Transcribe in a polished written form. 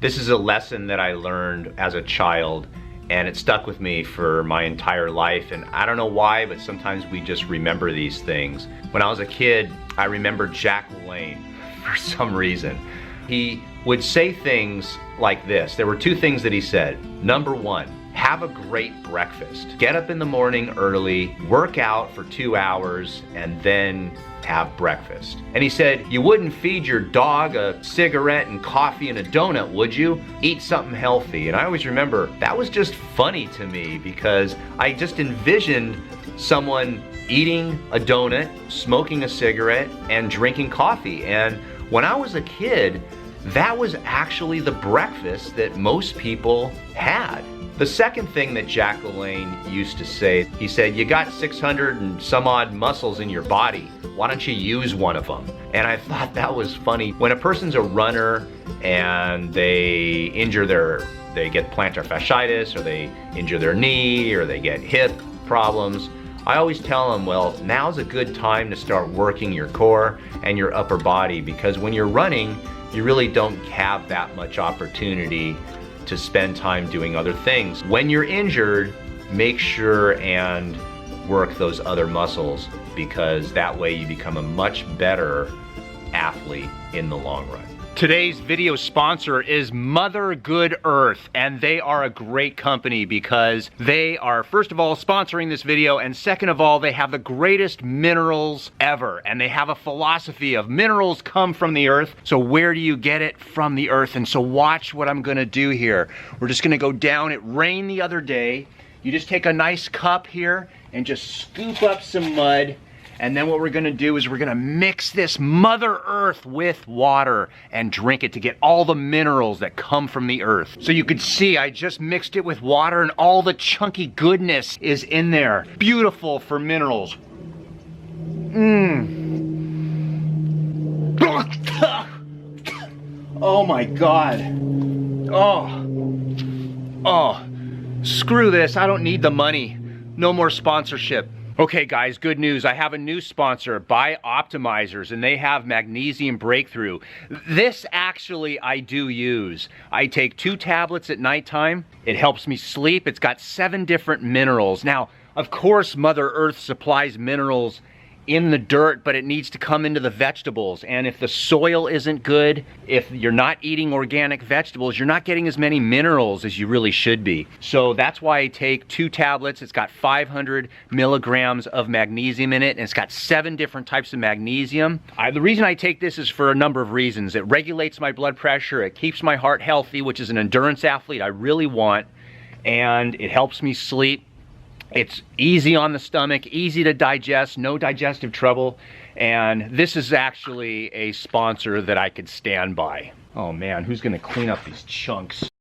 This is a lesson that I learned as a child, and it stuck with me for my entire life. And I don't know why, but sometimes we just remember these things. When I was a kid, I remember Jack LaLanne for some reason. He would say things like this. There were two things that he said. Number one, have a great breakfast. Get up in the morning early, work out for 2 hours, and then have breakfast. And he said, you wouldn't feed your dog a cigarette and coffee and a donut, would you? Eat something healthy. And I always remember that was just funny to me because I just envisioned someone eating a donut, smoking a cigarette, and drinking coffee. And when I was a kid, that was actually the breakfast that most people had. The second thing that Jack LaLanne used to say, he said, you got 600 and some odd muscles in your body. Why don't you use one of them? And I thought that was funny. When a person's a runner and they get plantar fasciitis, or they injure their knee, or they get hip problems, I always tell them, well, now's a good time to start working your core and your upper body, because when you're running, you really don't have that much opportunity to spend time doing other things. When you're injured, make sure and work those other muscles, because that way you become a much better athlete in the long run. Today's video sponsor is Mother Good Earth, and they are a great company because they are, first of all, sponsoring this video, and second of all, they have the greatest minerals ever, and they have a philosophy of minerals come from the earth. So where do you get it? From the earth. And so watch what I'm gonna do here. We're just gonna go down. It rained the other day. You just take a nice cup here and just scoop up some mud. And then what we're gonna do is we're gonna mix this Mother Earth with water and drink it to get all the minerals that come from the earth. So you can see I just mixed it with water and all the chunky goodness is in there. Beautiful for minerals. Oh my God. Oh, screw this. I don't need the money. No more sponsorship. Okay guys, good news. I have a new sponsor, By Optimizers, and they have Magnesium Breakthrough. This actually I do use. I take 2 tablets at nighttime. It helps me sleep. It's got 7 different minerals. Now, of course, Mother Earth supplies minerals in the dirt, but it needs to come into the vegetables. And if the soil isn't good, if you're not eating organic vegetables, you're not getting as many minerals as you really should be. So that's why I take 2 tablets. It's got 500 milligrams of magnesium in it, and it's got 7 different types of magnesium. The reason I take this is for a number of reasons. It regulates my blood pressure, it keeps my heart healthy, which is an endurance athlete I really want, and it helps me sleep. It's easy on the stomach, easy to digest, no digestive trouble, and this is actually a sponsor that I could stand by. Oh man, who's gonna clean up these chunks?